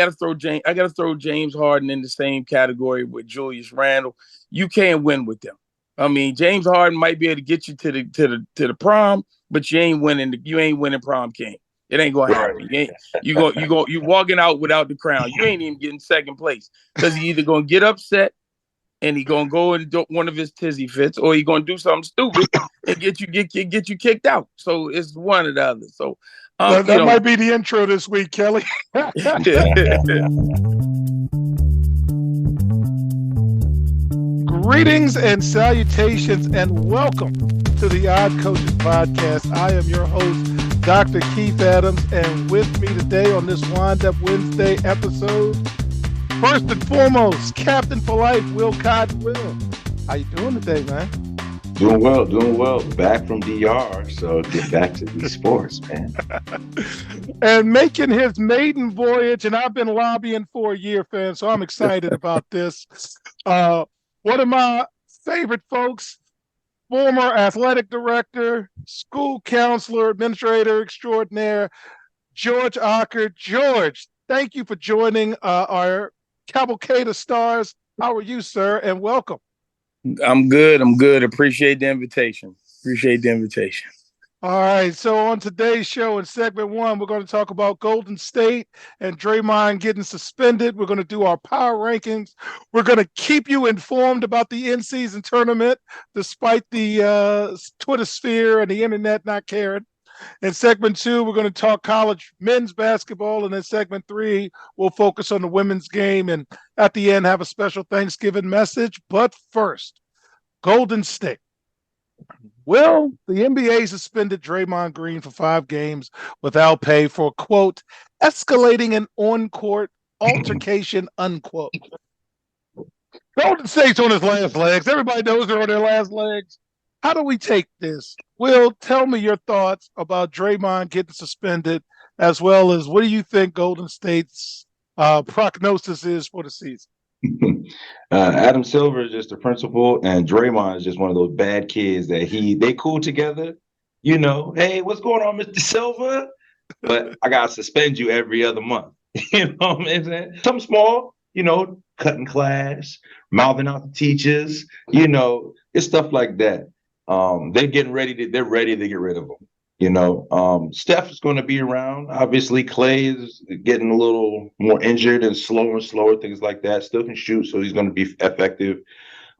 I gotta throw James Harden in the same category with Julius Randle. You can't win with them. I mean, James Harden might be able to get you to the prom, but you ain't winning prom king. It ain't gonna Right. happen. You walking out without the crown. You ain't even getting second place because he either gonna get upset and he gonna go and do one of his tizzy fits, or he gonna do something stupid and get you kicked out. So it's one or the other. So you That know, might be the intro this week, Kelly. Greetings and salutations, and welcome to the Odd Coaches Podcast. I am your host, Dr. Keith Adams, and with me today on this Wind Up Wednesday episode, first and foremost, Captain for Life, Will Cotton. Will, how you doing today, man? Doing well. Back from DR, so get back to these sports, man. And making his maiden voyage, and I've been lobbying for a year, fam, so I'm excited about this. One of my favorite folks, former athletic director, school counselor, administrator extraordinaire, George Ocker. George, thank you for joining our Cavalcade of Stars. How are you, sir? And welcome. I'm good. Appreciate the invitation. All right, so on today's show in segment one, we're going to talk about Golden State and Draymond getting suspended. We're going to do our power rankings. We're going to keep you informed about the in-season tournament, despite the Twitter sphere and the internet not caring. In segment two, we're going to talk college men's basketball. And in segment three, we'll focus on the women's game. And at the end, have a special Thanksgiving message. But first, Golden State. Well, the NBA suspended Draymond Green for 5 games without pay for, quote, escalating an on-court altercation, unquote. Golden State's on his last legs. Everybody knows they're on their last legs. How do we take this? Will, tell me your thoughts about Draymond getting suspended, as well as what do you think Golden State's prognosis is for the season? Adam Silver is just the principal, and Draymond is just one of those bad kids that they cool together. You know, hey, what's going on, Mr. Silver? But I gotta suspend you every other month. You know what I'm saying? Something small, cutting class, mouthing out the teachers. It's stuff like that. They're ready to get rid of him. Steph is going to be around. Obviously, Clay is getting a little more injured and slower, things like that. Still can shoot, so he's going to be effective.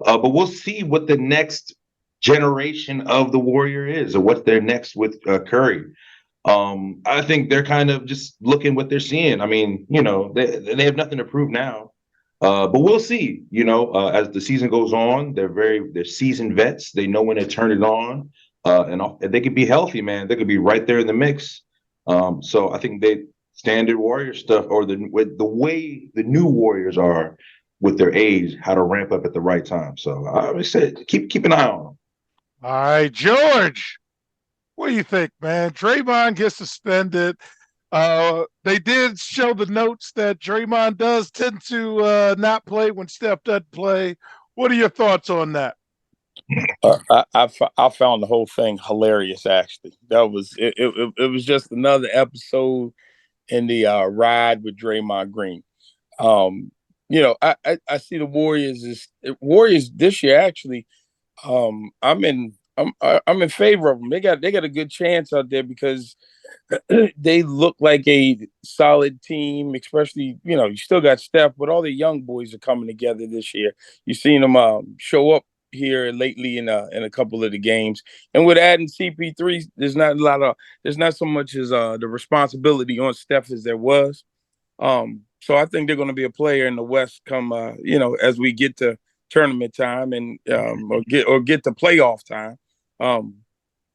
But we'll see what the next generation of the Warrior is, or what's their next with Curry. I think they're kind of just looking what they're seeing. I mean, they have nothing to prove now. But we'll see, as the season goes on. They're seasoned vets. They know when to turn it on. And they could be healthy, man. They could be right there in the mix. So I think they standard Warrior stuff, or the way the new Warriors are with their age, how to ramp up at the right time. So I would say keep an eye on them. All right, George, what do you think, man? Draymond gets suspended. They did show the notes that Draymond does tend to not play when Steph doesn't play. What are your thoughts on that? I found the whole thing hilarious. Actually, that was it. It was just another episode in the ride with Draymond Green. I see the Warriors this year. Actually, I'm in favor of them. They got a good chance out there because they look like a solid team. Especially, you still got Steph, but all the young boys are coming together this year. You've seen them show up here lately in a couple of the games, and with adding CP3, there's not so much as the responsibility on Steph as there was. So I think they're going to be a player in the West come as we get to tournament time and or get to playoff time.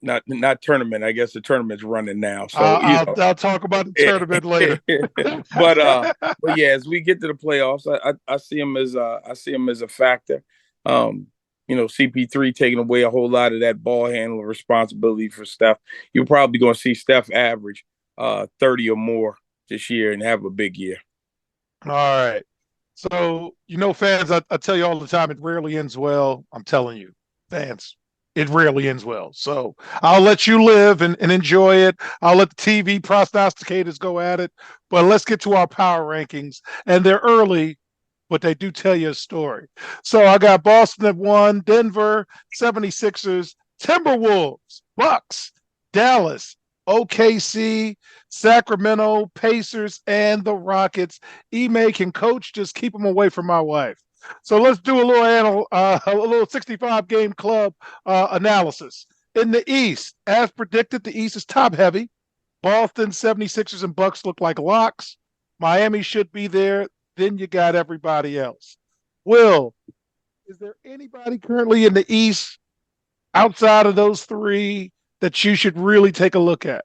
Not tournament. I guess the tournament's running now. So I'll talk about the tournament later. but yeah, as we get to the playoffs, I see him as a factor. CP3 taking away a whole lot of that ball handling responsibility for Steph. You're probably going to see Steph average 30 or more this year and have a big year. All right. So, fans, I tell you all the time, it rarely ends well. I'm telling you, fans, it rarely ends well. So I'll let you live and enjoy it. I'll let the TV prognosticators go at it. But let's get to our power rankings. And they're early, but they do tell you a story. So I got Boston at 1, Denver, 76ers, Timberwolves, Bucks, Dallas, OKC, Sacramento, Pacers, and the Rockets. Ime can coach, just keep them away from my wife. So let's do a little 65 game club analysis. In the East, as predicted, the East is top heavy. Boston, 76ers, and Bucks look like locks. Miami should be there. Then you got everybody else. Will, is there anybody currently in the East outside of those three that you should really take a look at?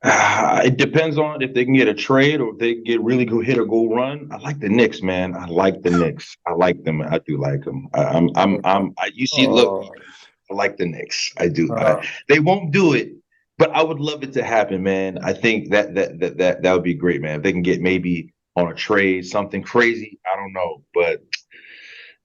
It depends on if they can get a trade or if they can get really go hit or go run. I like the Knicks, man. I like the Knicks. I like them. I do like them. You see, look, I like the Knicks. I do. They won't do it, but I would love it to happen, man. I think that would be great, man. If they can get maybe on a trade, something crazy. I don't know, but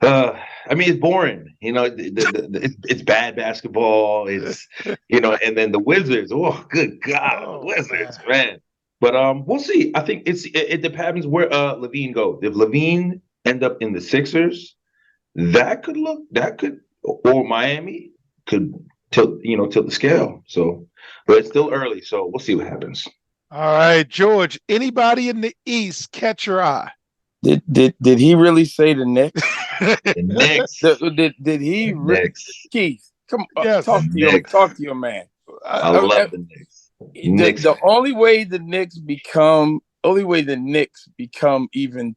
I mean, it's boring. It's bad basketball. It's and then the Wizards. Oh, good God, the Wizards, man. But we'll see. I think it depends where Levine goes. If Levine end up in the Sixers, that could or Miami could tilt the scale. So, but it's still early, so we'll see what happens. All right, George. Anybody in the East catch your eye? Did he really say the Knicks? The Knicks. Did he really? Keith, come on, yes. talk to your man. I love the Knicks. The only way the Knicks become even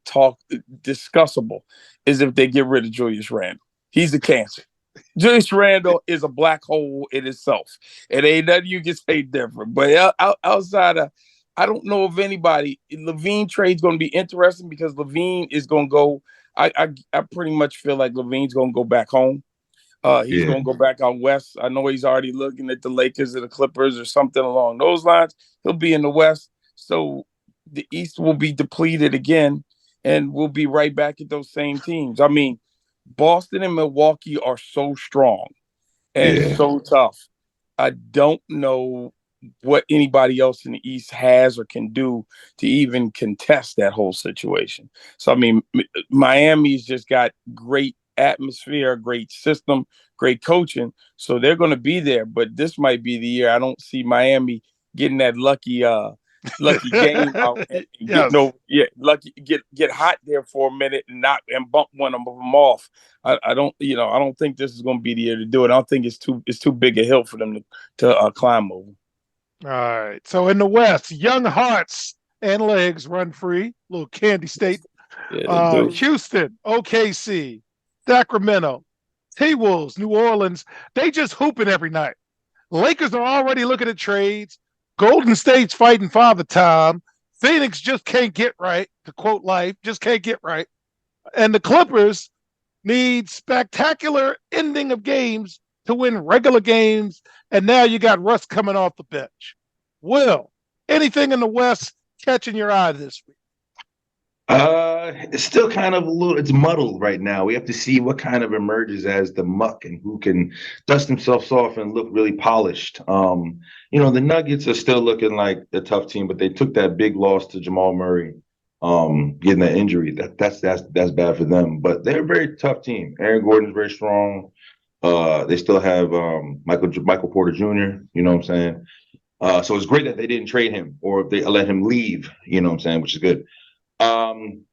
discussable is if they get rid of Julius Randle. He's a cancer. Julius Randle is a black hole in itself. It ain't nothing you can say different. But outside of, I don't know if anybody, Levine trade's going to be interesting because Levine is going to go. I pretty much feel like Levine's going to go back home. He's going to go back out west. I know he's already looking at the Lakers or the Clippers or something along those lines. He'll be in the west. So the East will be depleted again, and we'll be right back at those same teams. I mean, Boston and Milwaukee are so strong and so tough. I don't know what anybody else in the East has or can do to even contest that whole situation. So, I mean, Miami's just got great atmosphere, great system, great coaching. So they're going to be there. But this might be the year I don't see Miami getting that lucky game out and get hot there for a minute and bump one of them off. I don't think this is going to be the year to do it. I don't think it's too big a hill for them to climb over. All right. So in the West, young hearts and legs run free. Little Candy State. Houston, OKC, Sacramento, T-Wolves, New Orleans. They just hooping every night. Lakers are already looking at trades. Golden State's fighting Father Time. Phoenix just can't get right, to quote Life, just can't get right. And the Clippers need spectacular ending of games to win regular games. And now you got Russ coming off the bench. Will, anything in the West catching your eye this week? It's still kind of it's muddled right now. We have to see what kind of emerges as the muck and who can dust themselves off and look really polished. The Nuggets are still looking like a tough team, but they took that big loss to Jamal Murray, getting that injury. That's bad for them. But they're a very tough team. Aaron Gordon's very strong. They still have Michael Porter Jr., you know what I'm saying? So it's great that they didn't trade him or if they let him leave, you know what I'm saying, which is good. The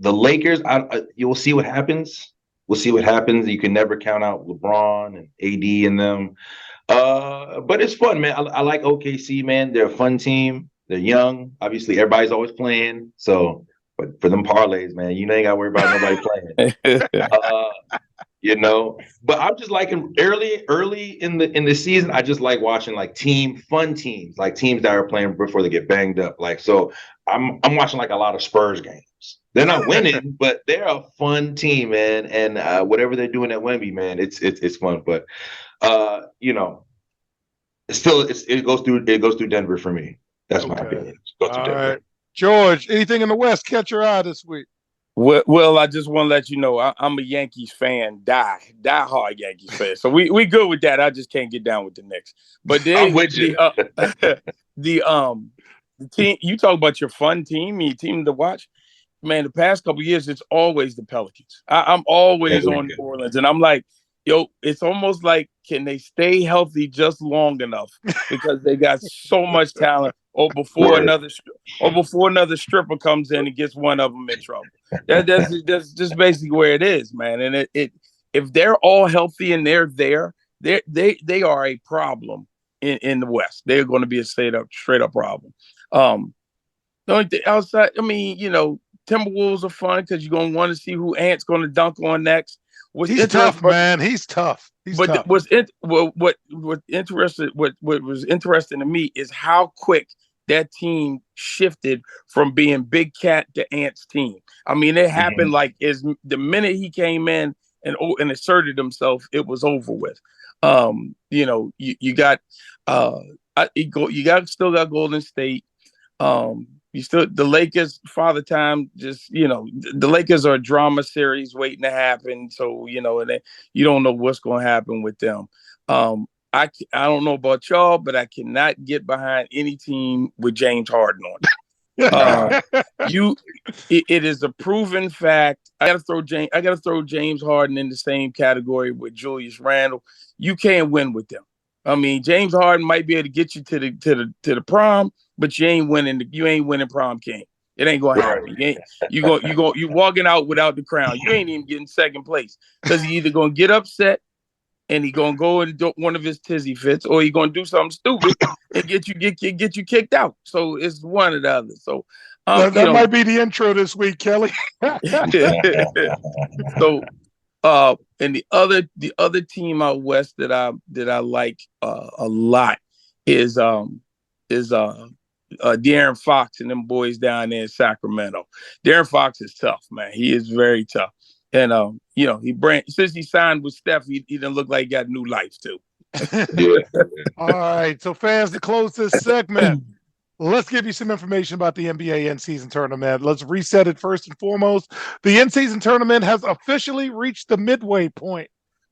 Lakers, you'll see what happens. We'll see what happens. You can never count out LeBron and AD and them. But it's fun, man. I like OKC, man. They're a fun team. They're young. Obviously, everybody's always playing. So, but for them parlays, man, you ain't got to worry about nobody playing. But I'm just liking early in the season. I just like watching like fun teams, like teams that are playing before they get banged up. Like, so I'm watching like a lot of Spurs games. They're not winning, but they're a fun team, man. And whatever they're doing at Wemby, man, it's fun. But it goes through Denver for me. That's my opinion. All right, George. Anything in the West catch your eye this week? Well, I just want to let you know I'm a Yankees fan, die hard Yankees fan. So we good with that. I just can't get down with the Knicks. But I'm with you. the team you talk about your fun team, your team to watch. Man, the past couple of years, it's always the Pelicans. I'm always on New Orleans, and I'm like, yo, it's almost like, can they stay healthy just long enough because they got so much talent, or before another stripper comes in and gets one of them in trouble. That's just basically where it is, man. And it if they're all healthy and they're there, they are a problem in the West. They're going to be a straight up problem. The only thing outside, I mean, Timberwolves are fun because you're gonna want to see who Ant's gonna dunk on next. He's tough, man. He's tough. What was interesting to me is how quick that team shifted from being Big Cat to Ant's team. I mean, it happened like the minute he came in and asserted himself, it was over with. You got still got Golden State. The Lakers, Father Time, the Lakers are a drama series waiting to happen. So, and you don't know what's going to happen with them. I don't know about y'all, but I cannot get behind any team with James Harden on it. It is a proven fact. I got to throw James Harden in the same category with Julius Randle. You can't win with them. I mean, James Harden might be able to get you to the prom, but you ain't winning prom king. It ain't gonna happen. You walking out without the crown. You ain't even getting second place because he either gonna get upset and he gonna go and do one of his tizzy fits, or he gonna do something stupid and get you kicked out. So it's one or the other. So that might be the intro this week, Kelly. So and the other team out west that I like a lot is De'Aaron Fox and them boys down there in Sacramento. De'Aaron Fox is tough, man. He is very tough. And since he signed with Steph, he didn't look like he got new life too. All right. So fans, to close this segment, let's give you some information about the NBA in-season tournament. Let's reset it first and foremost. The in-season tournament has officially reached the midway point.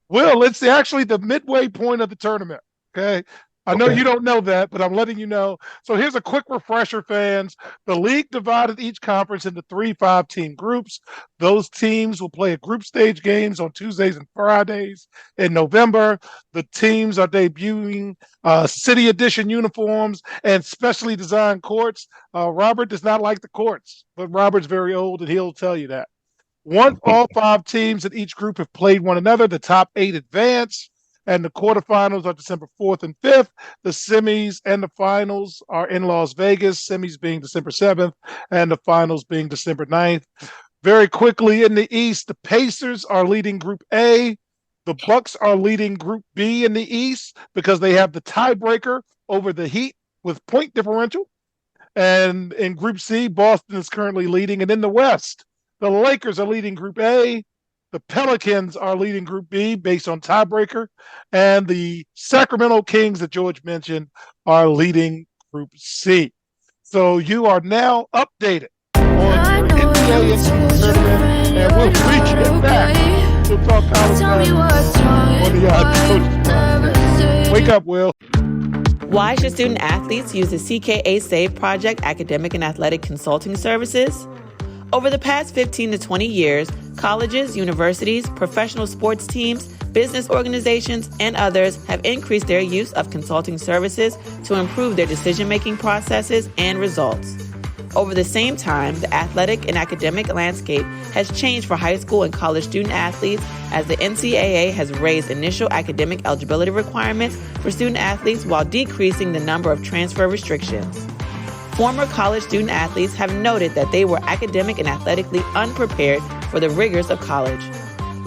Will, it's actually the midway point of the tournament. Okay. I know you don't know that, but I'm letting you know. So here's a quick refresher, fans. The league divided each conference into 3 5-team groups. Those teams will play group stage games on Tuesdays and Fridays in November. The teams are debuting city edition uniforms and specially designed courts. Robert does not like the courts, but Robert's very old and he'll tell you that. Once all 5 teams in each group have played one another, the top 8 advance. And the quarterfinals are December 4th and 5th. The semis and the finals are in Las Vegas, semis being December 7th and the finals being December 9th. Very quickly in the East, the Pacers are leading Group A. The Bucks are leading Group B in the East because they have the tiebreaker over the Heat with point differential. And in Group C, Boston is currently leading. And in the West, the Lakers are leading Group A. The Pelicans are leading Group B based on tiebreaker, and the Sacramento Kings that George mentioned are leading Group C. So you are now updated on your NBA tournament, and we'll get back. We'll talk college on the Coach Podcast. Wake up, Will. Why should student athletes use the CKA Save Project academic and athletic consulting services? Over the past 15 to 20 years, colleges, universities, professional sports teams, business organizations, and others have increased their use of consulting services to improve their decision-making processes and results. Over the same time, the athletic and academic landscape has changed for high school and college student athletes as the NCAA has raised initial academic eligibility requirements for student athletes while decreasing the number of transfer restrictions. Former college student athletes have noted that they were academic and athletically unprepared for the rigors of college.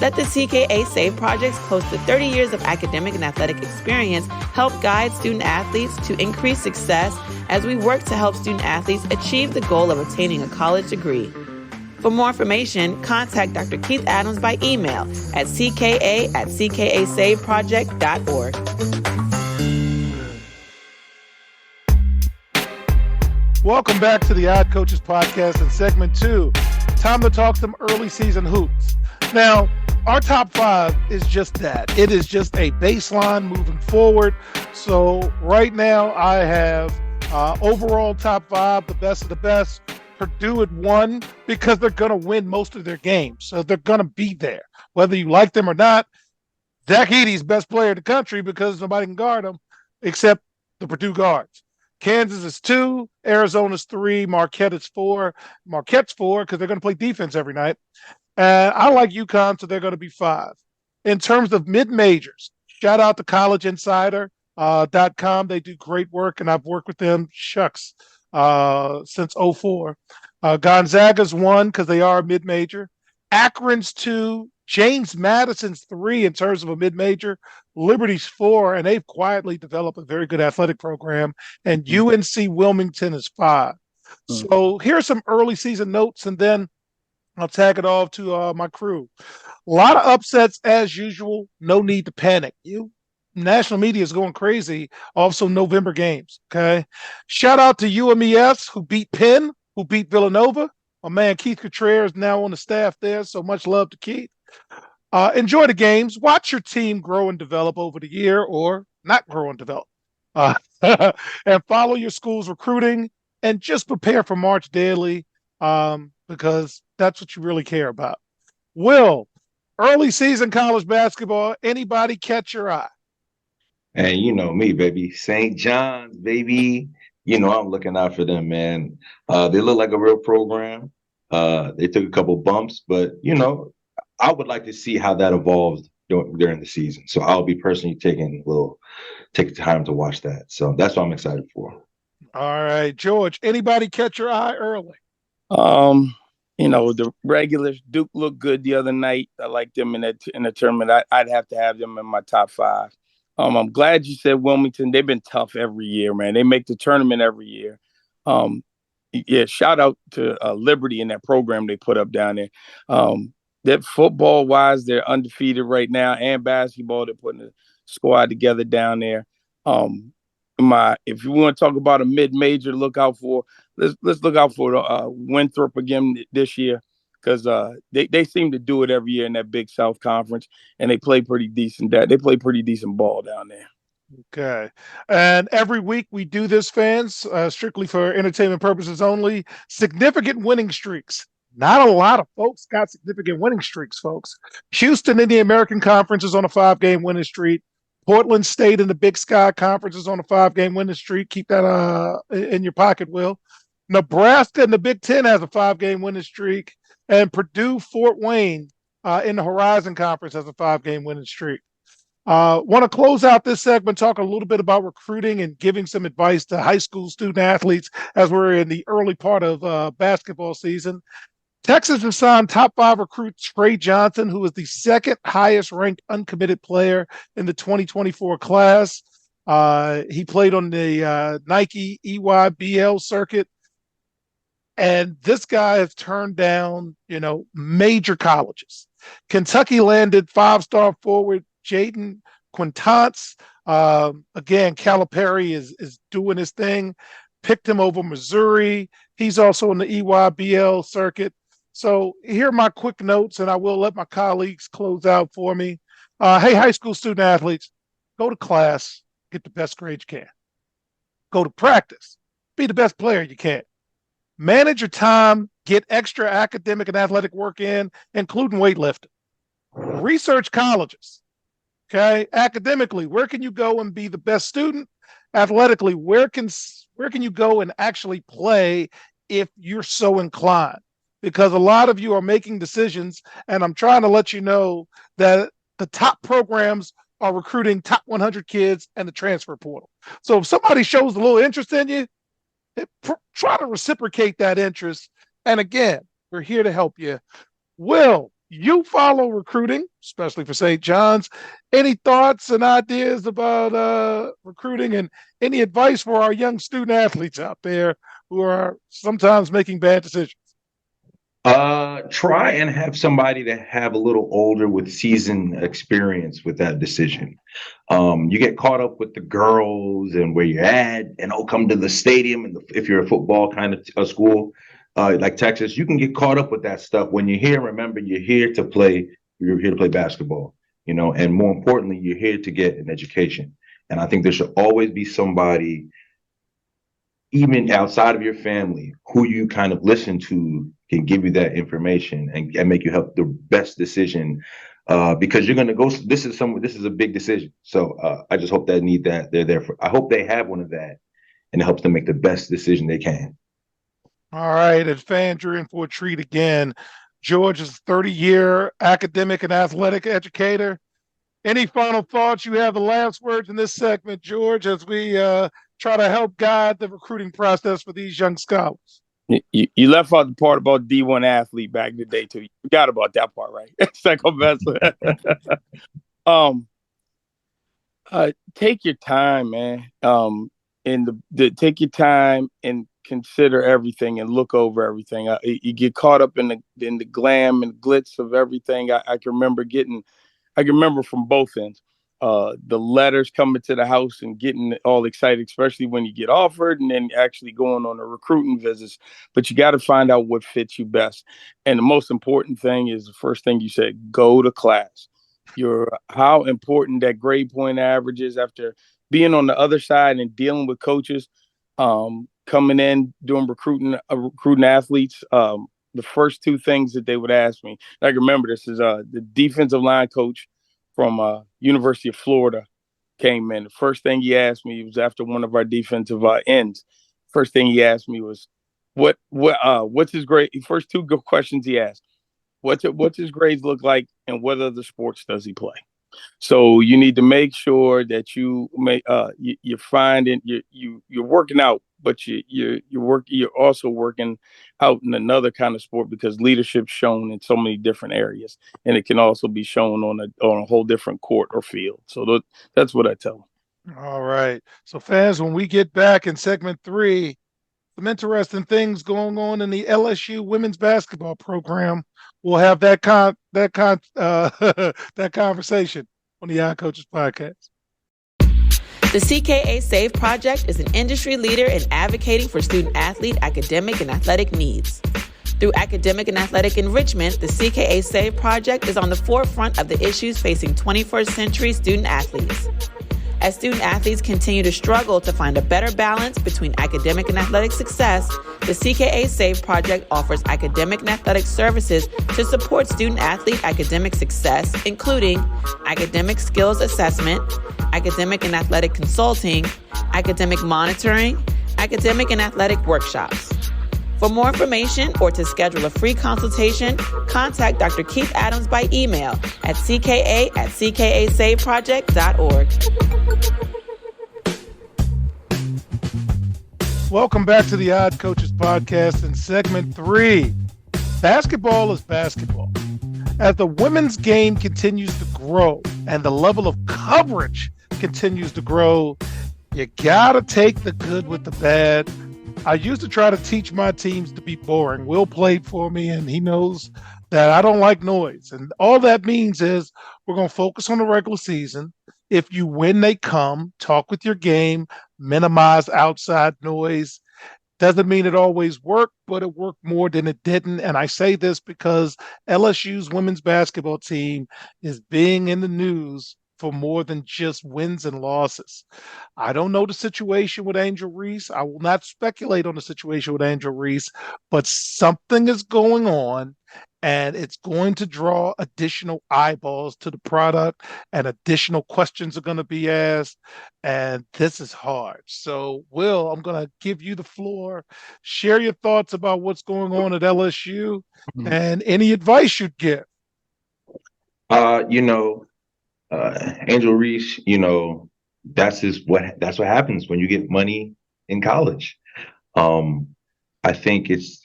Let the CKA Save Project's close to 30 years of academic and athletic experience help guide student athletes to increase success as we work to help student athletes achieve the goal of obtaining a college degree. For more information, contact Dr. Keith Adams by email at cka@ckasaveproject.org. Welcome back to the Odd Coaches Podcast in segment 2. time to talk some early season hoops. Now, our top 5 is just that. It is just a baseline moving forward. So right now I have overall top 5, the best of the best. Purdue at 1 because they're going to win most of their games. So they're going to be there. Whether you like them or not, Zach Edey's best player in the country because nobody can guard him except the Purdue guards. Kansas is 2, Arizona's 3, Marquette is 4. Marquette's 4 because they're going to play defense every night. And I like UConn, so they're going to be 5. In terms of mid-majors, shout out to collegeinsider.com. They do great work, and I've worked with them, since 2004. Gonzaga's 1 because they are a mid-major. Akron's 2. James Madison's 3 in terms of a mid-major. Liberty's 4, and they've quietly developed a very good athletic program. And UNC Wilmington is 5. So here's some early season notes, and then I'll tag it off to my crew. A lot of upsets as usual. No need to panic. National media is going crazy. Also, November games. Okay. Shout out to UMES who beat Penn, who beat Villanova. My man Keith Cotrier is now on the staff there. So much love to Keith. Enjoy the games. Watch your team grow and develop over the year, or not grow and develop. And follow your school's recruiting, and just prepare for March daily, because that's what you really care about. Will, early season college basketball, anybody catch your eye? And you know me, baby. St. John's, baby. I'm looking out for them, man. They look like a real program. They took a couple bumps, but, I would like to see how that evolves during the season. So I'll be personally taking time to watch that. So that's what I'm excited for. All right, George, anybody catch your eye early? The regulars, Duke looked good the other night. I like them in the tournament. I'd have to have them in my top 5. I'm glad you said Wilmington. They've been tough every year, man. They make the tournament every year. Shout out to Liberty and that program they put up down there. That football-wise, they're undefeated right now, and basketball, they're putting a squad together down there. If you want to talk about a mid-major to look out for, let's look out for Winthrop again this year, because they seem to do it every year in that Big South Conference, and they play pretty decent. They play pretty decent ball down there. Okay. And every week we do this, fans, strictly for entertainment purposes only. Significant winning streaks. Not a lot of folks got significant winning streaks, folks. Houston in the American Conference is on a 5-game winning streak. Portland State in the Big Sky Conference is on a 5-game winning streak. Keep that in your pocket, Will. Nebraska in the Big Ten has a 5-game winning streak. And Purdue Fort Wayne in the Horizon Conference has a 5-game winning streak. Want to close out this segment, talk a little bit about recruiting and giving some advice to high school student athletes as we're in the early part of basketball season. Texas has signed top 5 recruit Trey Johnson, who is the 2nd highest ranked uncommitted player in the 2024 class. He played on the Nike EYBL circuit. And this guy has turned down, major colleges. Kentucky landed 5-star forward Jaden Quintance. Again, Calipari is doing his thing. Picked him over Missouri. He's also in the EYBL circuit. So here are my quick notes, and I will let my colleagues close out for me. Hey, high school student athletes, go to class, get the best grade you can. Go to practice, be the best player you can. Manage your time, get extra academic and athletic work in, including weightlifting. Research colleges. Okay, academically, where can you go and be the best student? Athletically, where can you go and actually play if you're so inclined? Because a lot of you are making decisions, and I'm trying to let you know that the top programs are recruiting top 100 kids and the transfer portal. So if somebody shows a little interest in you, try to reciprocate that interest. And again, we're here to help you. Will, you follow recruiting, especially for St. John's. Any thoughts and ideas about recruiting, and any advice for our young student athletes out there who are sometimes making bad decisions? Try and have somebody that have a little older with seasoned experience with that decision. You get caught up with the girls and where you're at, and come to the stadium, and if you're a football kind of school, like Texas, you can get caught up with that stuff. When you're here, remember, you're here to play. You're here to play basketball, and more importantly, you're here to get an education. And I think there should always be somebody, even outside of your family, who you kind of listen to can give you that information and make you help the best decision. Because you're going to go. This is a big decision. So I just hope that they're there for. I hope they have one of that, and it helps them make the best decision they can. All right, and fans, you're in for a treat again. George is a 30-year academic and athletic educator. Any final thoughts? You have the last words in this segment, George, as we try to help guide the recruiting process for these young scholars. You left out the part about D1 athlete back in the day too. You forgot about that part, right? Second best. Take your time, man. And take your time and consider everything and look over everything. You get caught up in the glam and glitz of everything. I can remember from both ends. The letters coming to the house and getting all excited, especially when you get offered, and then actually going on the recruiting visits. But you got to find out what fits you best. And the most important thing is the first thing you said: go to class. How important that grade point average is after being on the other side and dealing with coaches, coming in doing recruiting athletes. The first two things that they would ask me, I can remember this, is the defensive line coach from University of Florida came in. The first thing he asked me was after one of our defensive ends. First thing he asked me was, what's his grade? First two good questions he asked: what's his grades look like, and what other sports does he play? So you need to make sure that you're finding you're working out, but you're also working out in another kind of sport, because leadership's shown in so many different areas, and it can also be shown on a whole different court or field. So that's what I tell them. All right. So fans, when we get back in segment 3, some interesting things going on in the LSU women's basketball program. We'll have that conversation on the Young Coaches Podcast. The CKA SAVE project is an industry leader in advocating for student-athlete academic and athletic needs. Through academic and athletic enrichment, the CKA SAVE project is on the forefront of the issues facing 21st century student-athletes. As student-athletes continue to struggle to find a better balance between academic and athletic success, the CKA SAVE project offers academic and athletic services to support student-athlete academic success, including academic skills assessment, academic and athletic consulting, academic monitoring, academic and athletic workshops. For more information or to schedule a free consultation, contact Dr. Keith Adams by email at cka@ckasaveproject.org. Welcome back to the Odd Coaches Podcast in segment 3. Basketball is basketball. As the women's game continues to grow and the level of coverage continues to grow, you gotta take the good with the bad. I used to try to teach my teams to be boring. Will played for me, and he knows that I don't like noise. And all that means is we're going to focus on the regular season. If you win, they come. Talk with your game. Minimize outside noise. Doesn't mean it always worked, but it worked more than it didn't. And I say this because LSU's women's basketball team is being in the news for more than just wins and losses. I don't know the situation with Angel Reese. I will not speculate on the situation with Angel Reese, but something is going on, and it's going to draw additional eyeballs to the product, and additional questions are going to be asked, and this is hard. So, Will, I'm going to give you the floor. Share your thoughts about what's going on at LSU and any advice you'd give. Angel Reese, that's what happens when you get money in college. I think it's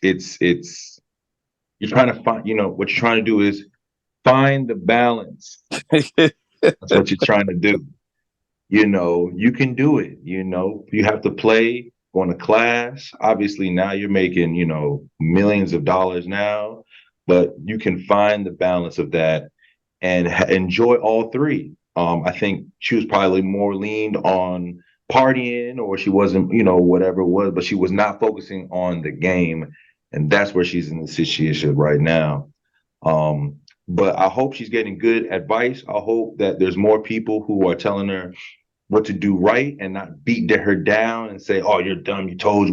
you're trying to find, what you're trying to do is find the balance. That's what you're trying to do. You can do it. You have to play, going to class. Obviously now you're making, millions of dollars now, but you can find the balance of that and enjoy all three. I think she was probably more leaned on partying, or she wasn't, whatever it was, but she was not focusing on the game. And that's where she's in the situation right now. But I hope she's getting good advice. I hope that there's more people who are telling her what to do right and not beat her down and say, "Oh, you're dumb. We told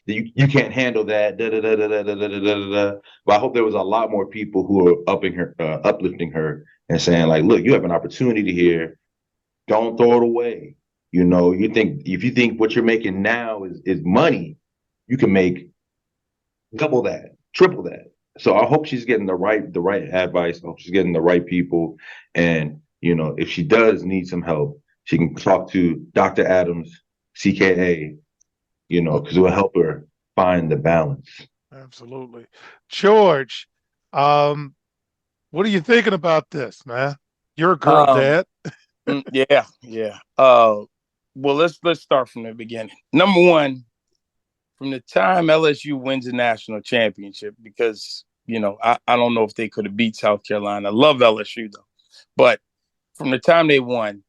you can't handle that." Da, da, da, da, da, da, da, da, da. But I hope there was a lot more people who are uplifting her and saying, like, "Look, you have an opportunity here. Don't throw it away. If you think what you're making now is money, you can make double that, triple that." So I hope she's getting the right advice. I hope she's getting the right people. And if she does need some help, she can talk to Dr. Adams, CKA, because it will help her find the balance. Absolutely. George, what are you thinking about this, man? You're a girl dad. Yeah. Well, let's start from the beginning. Number one, from the time LSU wins a national championship, because I don't know if they could have beat South Carolina. I love LSU though, but from the time they won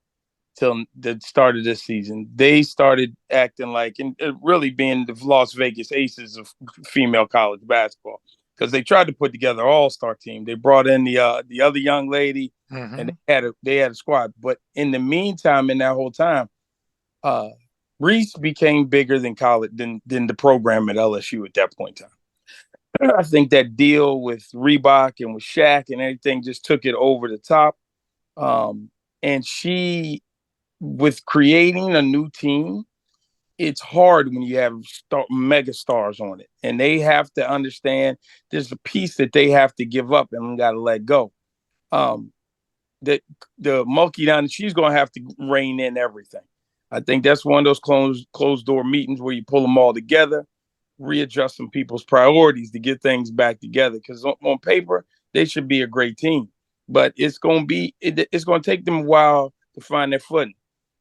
till the start of this season, they started acting like and really being the Las Vegas Aces of female college basketball, because they tried to put together an all-star team. They brought in the other young lady, and they had a squad. But in the meantime, in that whole time, Reese became bigger than college than the program at LSU at that point in time. I think that deal with Reebok and with Shaq and everything just took it over the top. And she, with creating a new team, it's hard when you have mega stars on it, and they have to understand there's a piece that they have to give up and got to let go. That the monkey down, she's going to have to rein in everything. I think that's one of those closed door meetings where you pull them all together, readjust some people's priorities to get things back together. Because on paper, they should be a great team, but it's going to take them a while to find their footing.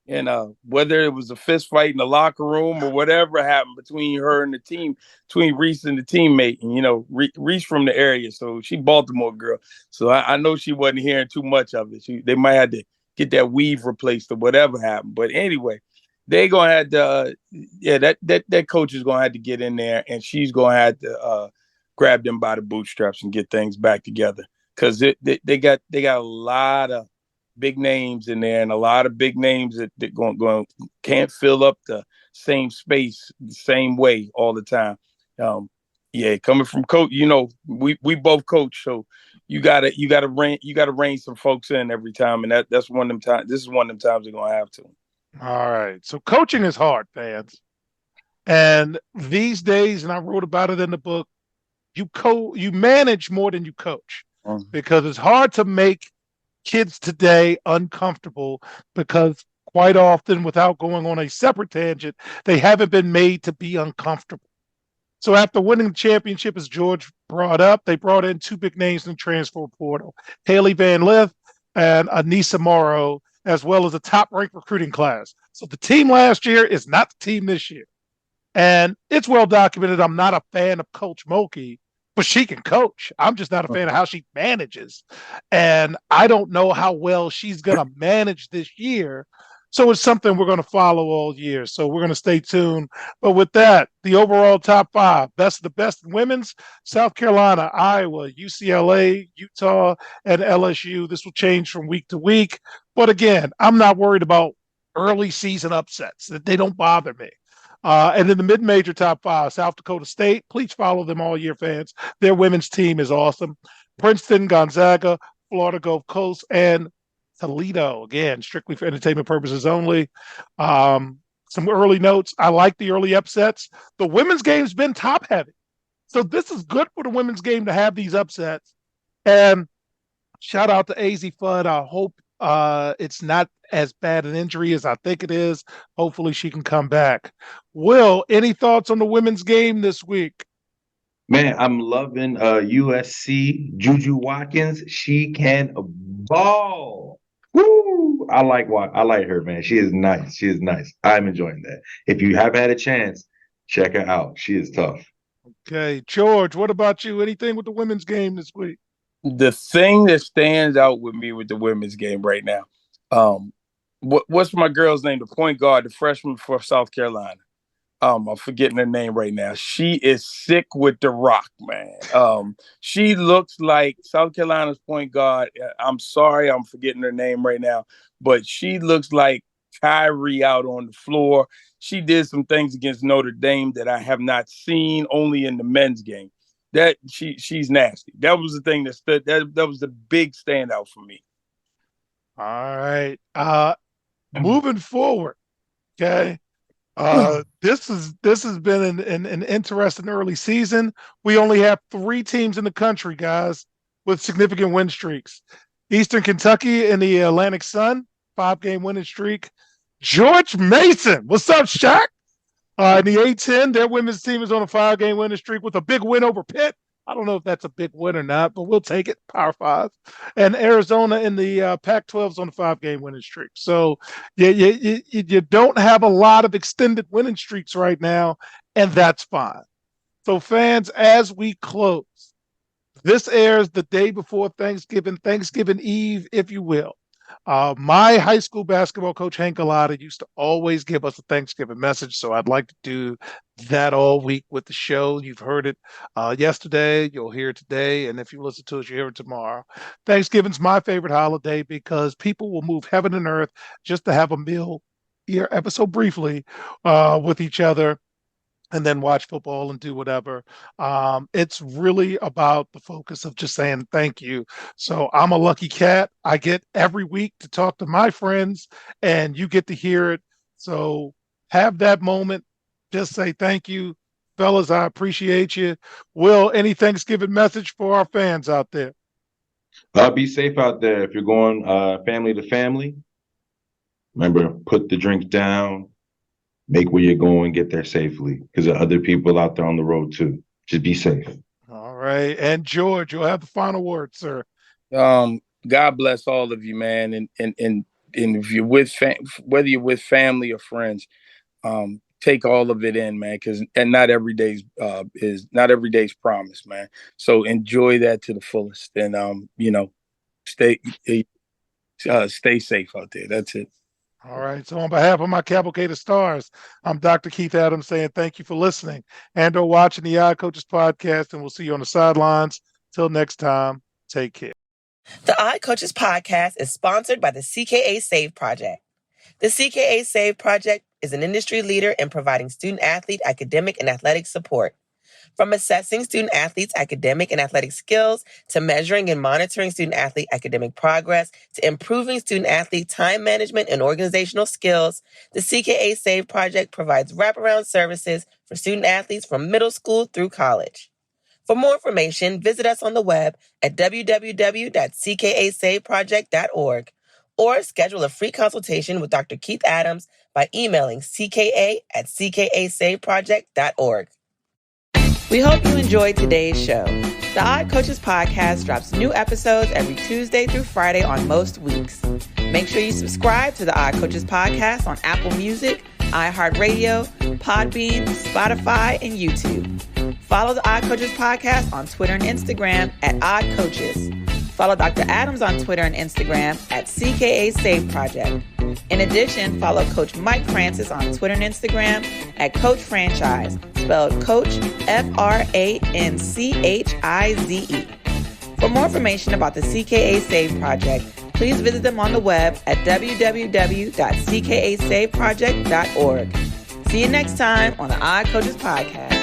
And whether it was a fist fight in the locker room or whatever happened between her and the team, between Reese and the teammate, and Reese from the area, so she Baltimore girl, so I know she wasn't hearing too much of it. They might have to get that weave replaced or whatever happened. But anyway, they gonna have to, that coach is gonna have to get in there, and she's gonna have to grab them by the bootstraps and get things back together, because they got a lot of big names in there, and a lot of big names that can't fill up the same space the same way all the time. Coming from coach, we both coach, so you gotta rein some folks in every time, and that's one of them times. This is one of them times they're gonna have to. All right, so coaching is hard, fans, and these days, and I wrote about it in the book. You manage more than you coach, because it's hard to make kids today uncomfortable, because quite often, without going on a separate tangent, they haven't been made to be uncomfortable. So after winning the championship, as George brought up, they brought in two big names in the transfer portal, Haley Van Lith and Anissa Morrow, as well as a top-ranked recruiting class. So the team last year is not the team this year. And it's well documented I'm not a fan of Coach Mulkey, but she can coach. I'm just not a fan of how she manages. And I don't know how well she's going to manage this year. So it's something we're going to follow all year. So we're going to stay tuned. But with that, the overall top five, best of the best in women's: South Carolina, Iowa, UCLA, Utah, and LSU. This will change from week to week. But again, I'm not worried about early season upsets. They don't bother me. And in the mid-major top five, South Dakota State, please follow them all year, fans. Their women's team is awesome. Princeton, Gonzaga, Florida Gulf Coast, and Toledo, again, strictly for entertainment purposes only. Some early notes. I like the early upsets. The women's game's been top-heavy. So this is good for the women's game to have these upsets. And shout out to AZ Fudd. I hope it's not as bad an injury as I think it is. Hopefully she can come back. Will, any thoughts on the women's game this week? Man, I'm loving USC Juju Watkins. She can ball. Woo! I like her, man. She is nice. I'm enjoying that. If you haven't had a chance, check her out. She is tough. Okay, George, what about you? Anything with the women's game this week? The thing that stands out with me with the women's game right now, what's my girl's name? The point guard, the freshman for South Carolina. I'm forgetting her name right now. She is sick with the rock, man. She looks like South Carolina's point guard. I'm sorry, I'm forgetting her name right now, but she looks like Kyrie out on the floor. She did some things against Notre Dame that I have not seen, only in the men's game. That she's nasty. That was the thing that stood. That was the big standout for me. All right. Moving forward, okay. This has been an interesting early season. We only have 3 teams in the country, guys, with significant win streaks. Eastern Kentucky in the Atlantic Sun, 5-game winning streak. George Mason, what's up, Shaq? In the A-10, their women's team is on a 5-game winning streak with a big win over Pitt. I don't know if that's a big win or not, but we'll take it. Power 5. And Arizona in the Pac-12 is on a 5-game winning streak. So you don't have a lot of extended winning streaks right now, and that's fine. So fans, as we close, this airs the day before Thanksgiving Eve, if you will. My high school basketball coach, Hank Galata, used to always give us a Thanksgiving message. So I'd like to do that all week with the show. You've heard it yesterday. You'll hear it today. And if you listen to it, you'll hear it tomorrow. Thanksgiving's my favorite holiday because people will move heaven and earth just to have a meal here ever so briefly with each other, and then watch football and do whatever. It's really about the focus of just saying thank you. So I'm a lucky cat. I get every week to talk to my friends, and you get to hear it. So have that moment. Just say thank you. Fellas, I appreciate you. Will, any Thanksgiving message for our fans out there? Be safe out there. If you're going family to family, remember, put the drink down. Make where you're going, get there safely, because there are other people out there on the road too. Just be safe. All right. And George, you'll have the final word, sir. God bless all of you, man. And if you're with whether you're with family or friends, take all of it in, man, because not every day's promise, man. So enjoy that to the fullest, and stay safe out there. That's it. All right. So on behalf of my cavalcade of stars, I'm Dr. Keith Adams saying thank you for listening and or watching the Odd Coaches podcast, and we'll see you on the sidelines. Till next time, take care. The Odd Coaches podcast is sponsored by the CKA Save Project. The CKA Save Project is an industry leader in providing student-athlete academic and athletic support. From assessing student-athletes' academic and athletic skills, to measuring and monitoring student-athlete academic progress, to improving student-athlete time management and organizational skills, the CKA Save Project provides wraparound services for student-athletes from middle school through college. For more information, visit us on the web at www.ckasaveproject.org or schedule a free consultation with Dr. Keith Adams by emailing cka@ckasaveproject.org. We hope you enjoyed today's show. The Odd Coaches podcast drops new episodes every Tuesday through Friday on most weeks. Make sure you subscribe to the Odd Coaches podcast on Apple Music, iHeartRadio, Podbean, Spotify, and YouTube. Follow the Odd Coaches podcast on Twitter and Instagram at Odd Coaches. Follow Dr. Adams on Twitter and Instagram at CKA Save Project. In addition, follow Coach Mike Francis on Twitter and Instagram at Coach Franchise, spelled Coach Franchize. For more information about the CKA Save Project, please visit them on the web at www.ckasaveproject.org. See you next time on the Odd Coaches Podcast.